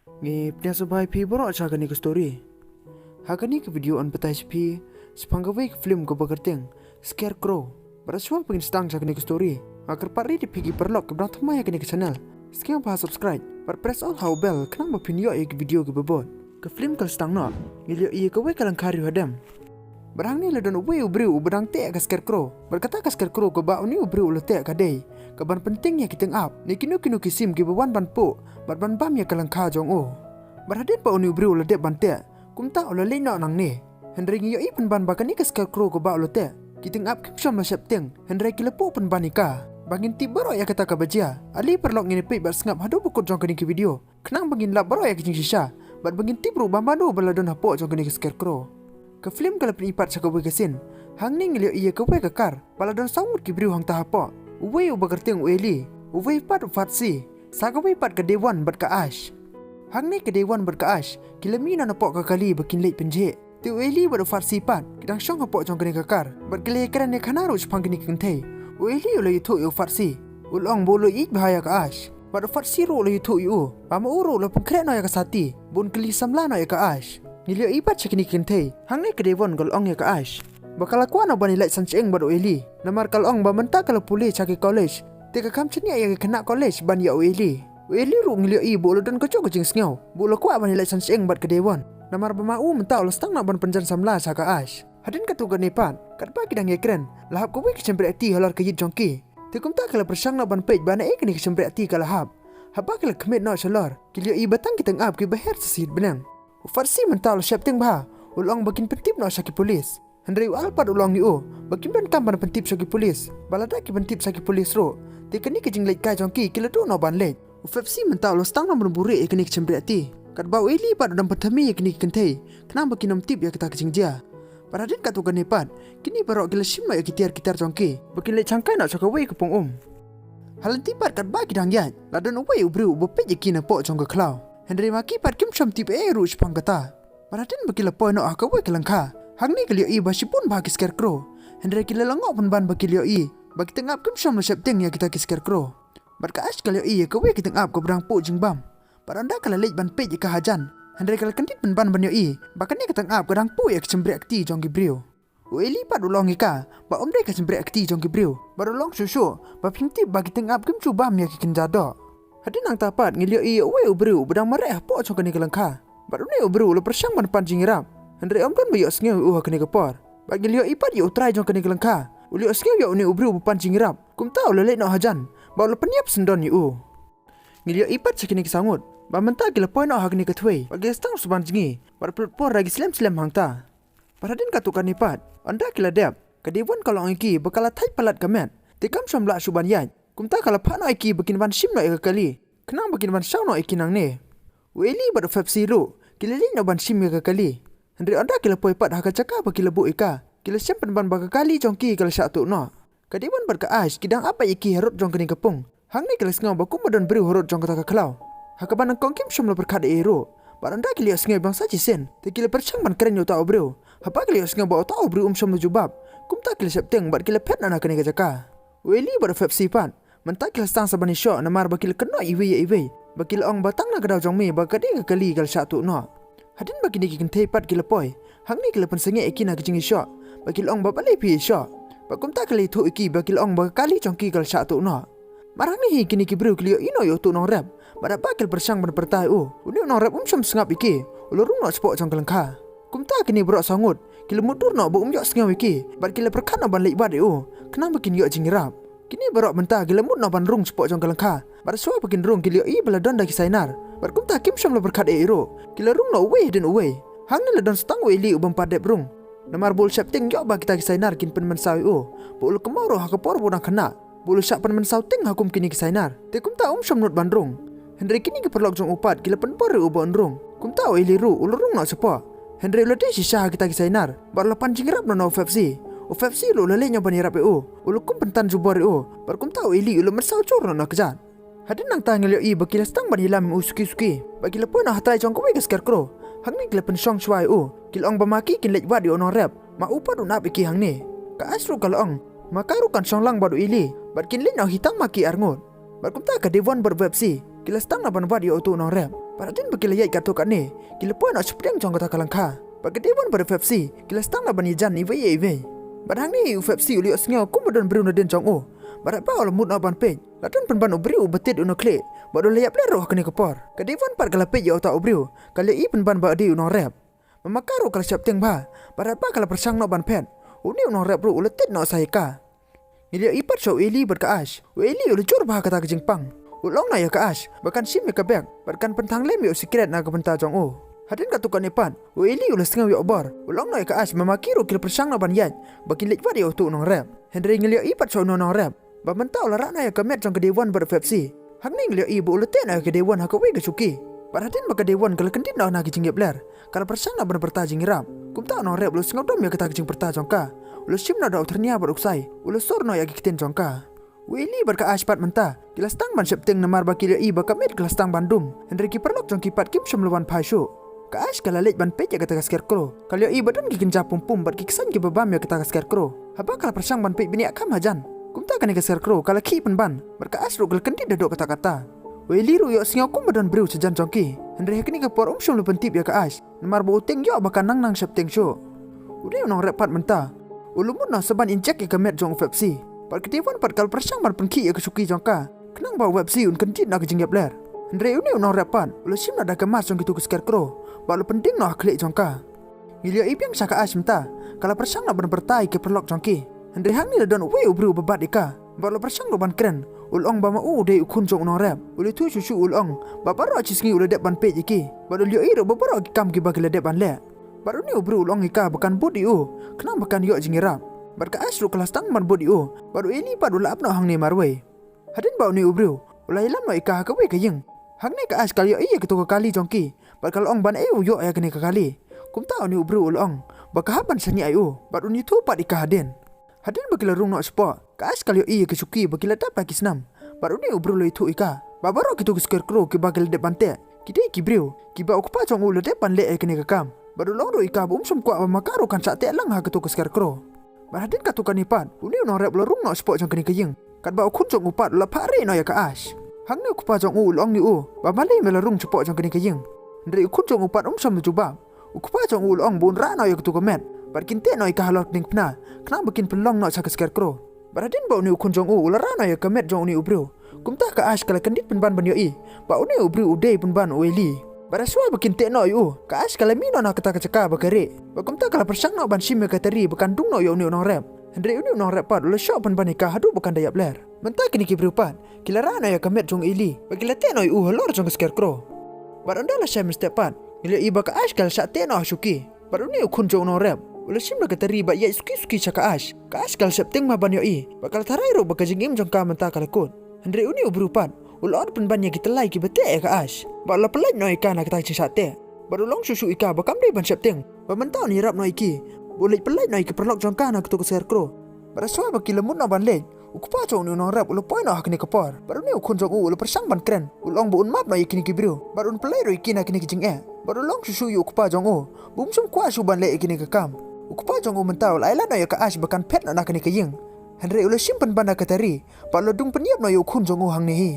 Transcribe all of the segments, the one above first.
Ngi pnya sabai phi borok cha kani ke story. Hakani ke video on petai phi sepanggawe ke film ko bagarteng Scarecrow. Baraswa pengin stang cha kani ke story. Agar pari di pigi perlok ke bang thamai kani ke channel. Sekian bah subscribe. Par press all how bell kenang mapinyo ke video ke bebot. Ke film kal stang no. Ngilio iya ke we kalang kari hadam. Barang ni ladon uwe ubriu ubedang te ke Scarecrow. Berkata ke Scarecrow ke ba uni ubriu ulate ke day. Kaban pentingnya kita ngap. Ni kinu kisim ke bawan ban po. Ban bam ya kalang ka jong o. Berhadir pa uni ubriu ulate ban te. Kumta ula leno nang ni. Henry ngiyo i ban bakani ke Scarecrow ke ba ulate. Kita ngap kim syam la septeng. Henry kilepo pen banika. Bangin ti baro ya kata ka bajia. Ali perlok ngini pe bar sengap hadu bukut jong kani ke video. Kenang bangin lap baro ya kicing sisa. Bat bangin ti bro bambado baladon hapo jong kani ke Scarecrow. Ke film kalau penipat sakawe kesin. Hang ni ngilio iya ke we kekar. Baladon sangut ki briu hang tahapo. Uwe ubagerteng ueli. Uwe pat ufatsi. Sakawe pat ke dewan bat ke ash. Hang ni ke dewan bat ke ash. Kilami na napok ke kali bakin leit penje. Ti ueli bat ufatsi pat. Kidang syong hapo jong kani kekar. Bat gele keran ya kanaru sepang kani kentei. Ueli ulo yutu ufatsi. Ulong bolo ik bahaya ke ash. Bat ufatsi ro ulo yutu yu. Pama uro ulo pengkret no ya ke sati. Bun keli samla no ya ke ash. Nilio ipat cakini kentei. Hang ni ke devon kal ong ya ke ash. Bakal aku ana bani lait sancheng bad ueli. Namar kal ong ba menta kal pulih caki college. Tika kam chenia ya kena college ban ya ueli. Ueli ru ngilio i bolo dan kocok kucing sngau. Bolo ku bani lait sancheng bad ke devon. Namar ba mau menta ulas tang nak ban penjan samla sa ke ash. Hadin katu ganepan. Kat ba kidang ekren. Lahap ku wi ke cempre ati halar ke yit jongki. Tikum ta kala persang nak ban page bana ek ni ke cempre ati kala hab. Haba kala kemit no shalor. Kilio i batang kitang ab ki baher sesid benang. Farsi mental septing bah. Ulong bakin pentip no saki polis. Henry alpat ulong ni o. Bakin ben kampan pentip saki polis. Balada ki pentip saki polis ro. Tekani ke jinglait kai jongki kilado no ban leit. Farsi mental lo stang no berburi ekni ke cembre ati. Kat bau eli pat udam pertami ekni kentei. Kenapa bakin nom tip ya kita ke jingjia. Paradin katu ganepat. Kini barok gila simma ya kitar jongki. Bakin leit cangkai nak sakawe ke pong Halan tipat kat bagi dang yan. Ladon uwe ubru bepet yakina po jong ke klau. Henry maki pat kim syam tip ruj pang kata. Paratin bakila poy no akawe kelangka. Hang ni kelio i basi pun bagi Scarecrow. Henry kila langok pun ban bakilio i. Bagi tengap kim syam lo septeng ya kita ke Scarecrow. Bat ka ash kelio i kawe kita ngap ko brang po jingbam. Paranda kala lej ban pe ka hajan. Henry kala kendit pun ban banyo i. Bakan ni kita ngap ko dang po ya kecembre akti jong gibriu. Ueli pat ulong ika. Ba omre kecembre akti jong gibriu. Baru long susu. Ba pingtip bagi tengap kim cubam ya kikinjado. Hadin ang tapat ngilio iya uwe ubru bedang mareh po chong kani kelangka. Baru ni ubru lo persyang ban pan jingirap. Henry om kan bayo sngew kani kepor. Bagi ngilio ipat yo try jong kani kelangka. Ulio sngew yo ni ubru pan jingirap. Kum tau lo lek no hajan. Ba lo peniap sendon yu. Ngilio ipat cakini kesangut. Ba menta gila poin no hakni ketwei. Bagi stang suban jingi. Bar pelpor lagi slem hangta. Paradin katukan ipat. Anda kila dep. Kadewon kalau angki bakala thai palat kamet. Tikam somla suban yan. Kumta kala pa no iki bakin ban sim no eka kali. Kenang bakin ban saw no iki nang ne. Ueli bad fepsi ro. Kililin no ban sim eka kali. Henry anda kila poi pat haka caka bakila bu eka. Kila sempen ban baka kali jongki kala satu no. Kadiban bar ka ash kidang apa iki herot jong kini kepung. Hang ni kila sngau baku madon beri herot jong kata kaklau. Haka ban kong kim syam lo berkade ero. Bar anda kila sngau bang saji sen. Te kila percang ban keren yo tau bro. Hapa kila sngau ba tau bro syam lo jubab. Kumta kila septeng bar kila pet nana kini kacaka. Ueli bar fepsi pan. Mentak kila stang sabani syok namar bakil kena iwe. Bakil ong batang na kadau jong me bakade ke kali kal satu no. Hadin bakini ki kentei pat kila poi. Hang ni kila pensenge iki na kicing syok. Bakil ong babale pi syok. Bakum tak kali tu iki bakil ong bakali jongki kal satu no. Marang ni kini ki bru klio ino yo tu nong rap. Bada bakil persang ban pertai uni nong rap syam sengap iki. Ulurung no spok jong kelangka. Kumta kini brok sangut. Kila mudur no bu yok sengau iki. Bad kila perkan no ban lek bad Kenapa bikin yo jingirap? Kini barok mentah gila mut no ban rung spok jong kelangka. Bar suai bakin rung kilio i baladon daki sainar. Bar kumta kim syam lo berkat ero. Kila rung no uwe den uwe. Hang ni ladon stang uwe li ubang padep rung. Namar bol septing yo ba kita kisainar kin pen mensawi Bol kemaro haka por bodang kena. Bol syak pen mensaw ting hakum kini kisainar. Te kumta syam not ban rung. Henry kini ke perlok jong upat gila pen por ubon rung. Kumta uwe li ru ulurung no sepo. Henry lo de sisa kita kisainar. Bar lapan jingrap no fepsi. Fepsi lo lele nyoba ni rap ulukum pentan jubor barkum tahu ili ulu mersau cor no kejat. Hadin nang tangil i bakila stang ban hilam suki bakila pun no hatrai jong kowe ke Scarecrow. Hang ni gila pen song swai kilong bamaki kin lek wad no rap ma upa do nap iki hang ni ka asru kalong makaru kan song lang badu ili bat kin lin no hitang maki arngot barkum ta ka devon ber Fepsi kila stang na ban wad no rap Paratin bagi layat kato kat ni. Gila pun nak sepiang jong kata kalangka. Bagi dewan pada Pepsi. Gila stang lah bani jan iwe iwe. Barang ni Pepsi uliok sengau kumbadan beri una den jong o. Barat pa olah mut na ban pej. Latan penban ubriu betit una klik. Bado layap lero kini kepor. Ka dewan par kala pej ya otak ubriu. Kali i penban ba di una rap. Memakaru kala siap ting ba. Barat pa kala persang no ban pen. Uni una rap bro uletit no saya ka. Ilia ipat show Eli berkaash. Eli ulah jor bah kata ke Jingpang. Ulong na ya kaash. Bahkan sim ya kabek. Bahkan pentang lem yo sikret na ke benta jong o. Hadin katukan ipan. Eli ulah setengah yo obar. Ulong na ya kaash memakiru kila persang na ban yan. Bagi lejwa dia untuk nong rap. Henry ngelia ipat show nong rap. Ba mentau la rak na ya kamet jong ke dewan ber Pepsi. Hang ni ngelia ibu ulah ten na ke dewan ha ke we ke suki. Hadin baka dewan kala kendit na na ke jinggep ler. Kala persang na ban bertajing ram. Kum tau nong rap lu sengau dom ya kata ke jing bertajong ka. Ulah sim na dau ternia beruksai. Ulah sor no ya kiten jong ka. Willy berkaash pat mentah. Kilas tang ban septing namar bakil i bakamet kelas tang bandum. Henry kiperlok jong kipat kim semlawan paishu. Kaash kala lej ban pej ya kata scarecrow. Kalau i badan ki kenja pum bat ki kesan ki babam ya kata scarecrow. Haba kala persang ban pej bini akam hajan. Kumta kan ke scarecrow kala ki penban. Berkaash ro gal kendit dadok kata-kata. Willy ru yo singau kum badan brew sejan jongki. Henry hekni ke por sum lu pentip ya kaash. Namar bo uteng yo bakan nang septing show. Udah nong repat mentah. Ulumun na seban injek ya kemet jong Pepsi. Pat ketiwan pat kal persang ban penki ya kesuki jongka. Kenang ba Pepsi un kentit na ke jinggep ler. Andre uni unong repan. Ulu sim na dah kemas jong kitu ke scarecrow. Balu penting no klik jongka. Ilia ipiang saka ash menta. Kala persang na ban bertai ke perlok jongki. Andre hang ni la don we ubru bebat ika. Balu persang no ban keren. Ulong ba ma u de ukun jong unong rep. Uli tu susu ulong. Ba baro cisngi ula dep ban pej iki. Balu lio iro ba baro kam ki bagi la dep ban le. Baru ni ubru ulong ika bukan bodi u. Kenang bukan yok jingirap. Barka asru kelas tang man bodi u. Baru ini padu la apno hang ni marwe. Hadin bau ni ubru. Ulai lam no ika ka we ka yeng. Hang ni ka as kali iya ketu kali jongki. Barkal ong ban eu yok ya kene ka kali. Kum tau ni ubru ulong. Baka haban sani ayu. Baru ni tu pat ika hadin. Hadin bakila rung no spot. Ka as kali iya kesuki bakila dapat kisnam. Baru ni ubru lo itu ika. Babaro kitu ke scarecrow ki bakil de bante. Kidai ki brew. Ki ba okupa jong u le de ban le kene ka kam. Baru long do ika bum sum kwa makaru kan sak tek lang ha ketu ke scarecrow. Barhadin katukan ipan. Uni no rap lo rung no spot jong kene kayeng. Kat ba ukun jong upat la pare no ya ka ash. Hang ni okupa jong u long ni u. Ba malai mela rung spot jong kene kayeng. Ndri ukun jong upat sam tu jubab. Okupa jong u long bun ra no ya ketu kemet. Bar kinte no ika halot ning pna. Kenang bikin pelong no sak scarecrow. Barhadin ba uni ukun jong u la ra no ya kemet jong uni ubru. Kumta ka ash kala kendit penban ban yo i. Ba uni ubru udei penban ueli. Baraswa bikin tekno yu. Ka as kala mino na kata kacaka bakare. Bakum ta kala persang no ban sim ka teri bekan dung no yu ni unong rap. Andre uni unong rap pat le shop ban banika hadu bekan dayap ler. Mentah kini ki berupat. Kila rana ya kamet jong ili. Bagila tekno yu halor jong scarecrow. Baranda la sam step pat. Ila iba ka as kala sak tekno suki. Baruni ukun jong unong rap. Ula sim ka teri ba ya suki saka as. Ka as kala septing ma ban yo i. Bakal tarai ro bakajing im jong ka mentah kala kun. Andre uni berupat. Ulor penbannya kita lai ki bete ka as. Ba la pelai no ika na kata sate. Baru long susu ika bakam dei ban septing. Ba mentau ni rap no iki. Boleh pelai no iki perlok jongka na ketu scarecrow. Bara soa ba kilemun no ban le. Ukupa jong ni no rap ulo poi no hakni kapor. Baru ni ukun jong ulo persang ban keren. Ulong bu un map no iki ni ki bru. Baru un pelai ro iki na kini ki jing e. Baru long susu yu ukupa jong u. Bum sum kwa su ban le iki ni ka kam. Ukupa jong u mentau lai la no ya ka as bakan pet no na kini ka yeng. Henry ulo simpan ban na katari. Ba lo dung peniap no yu ukun jong u hang ni hi.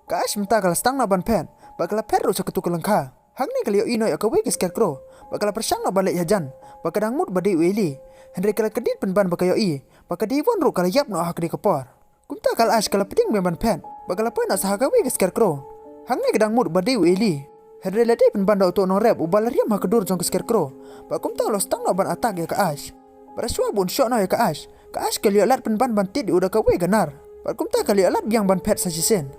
Kaash menta kala stang na ban pen. Bakala perro sa ketu kelengka. Hang ni kali yo ino ya kawe ke scarecrow. Bakala persang na ban le hajan. Bakadang mut badi ueli. Henry kala kedit penban bakayo i. Bakadi won ro kala yap no hak ni kapor. Kumta kala ash kala peting ban pen. Bakala pen na sa kawe ke scarecrow. Hang ni kadang mut badi ueli. Henry lade penban da to no rap ubal riam ha kedur jong ke scarecrow. Bakumta lo stang na ban atak ya ka ash. Baraswa bun shot no ya ka ash. Ka ash kali alat penban ban tit udah kawe ganar. Bakumta kali alat biang ban pet sa sisen.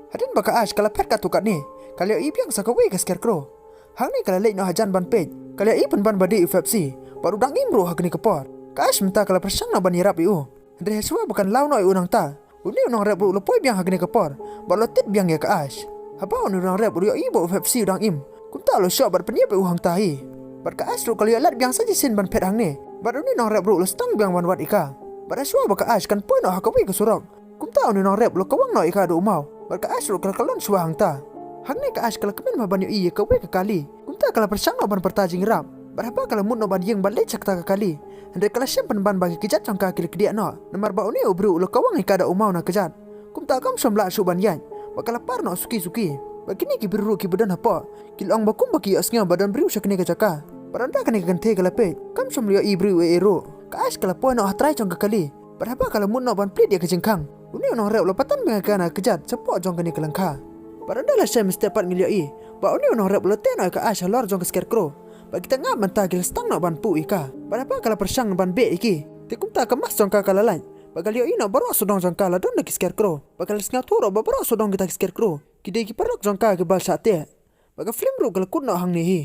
Hadin baka ash kala pet ka tukat ni. Kali i piang sa kawe ke scarecrow. Hang ni kala late no hajan ban pej. Kali i penban badi Pepsi. Baru dang imro hak ni kepor. Ka ash menta kala persang na ban irap iu. Andre heswa bukan lau no unang ta. Uni unang rap lo poi biang hak ni kepor. Balu tit biang ya ka ash. Haba uni unang rap rio i bo Pepsi dang im. Kumta lo shop bar peniap u hang tahi. Bar ka ash ro kali alat biang saja sin ban pet hang ni. Baru ni unang rap lo stang biang ban wat ika. Bar heswa baka ash kan poi no hak kawe ke surok. Kumta uni unang rap lo kawang no ika do umau. Barka ash ro kala kalon suwa hang ta. Hang ni ka ash kala kemen ma ban yo iya kawe ke kali. Kumta kala persang no ban pertajing ram. Barapa kala mut no ban yeng ban le cakta ke kali. Andre kala simpan ban bagi kejat jang ka kili kedia no. Namar ba uni ubru lo kawang ika da umau na kejat. Kumta kam somla su ban yan. Bakala par no suki-suki. Bagini ki biru ki badan apa? Kilang bakum baki asnya badan beriu syakni kacaka. Paranda kani kante kalape. Kam samlio ibru ero. Kaas kalapo no hatrai jong kali. Berapa kalau mun no ban plit dia kejengkang. Uni no rep lopatan mengakana kejat sepo jong kani kelangka. Paranda lah saya mesti dapat ngilio ba uni no rep lote no ka as halor jong ke scarecrow. Bagi tengah mentah gil stang no ban pu ika. Berapa kalau persang ban be iki. Tikum tak kemas jong ka kalalai. Bagal ino baro sodong jong kala don ki scarecrow. Bagal sngaturo baro sodong kita scarecrow. Kidai ki parok jong ka ke bal sate. Baga film ro gal kunno hang ni hi.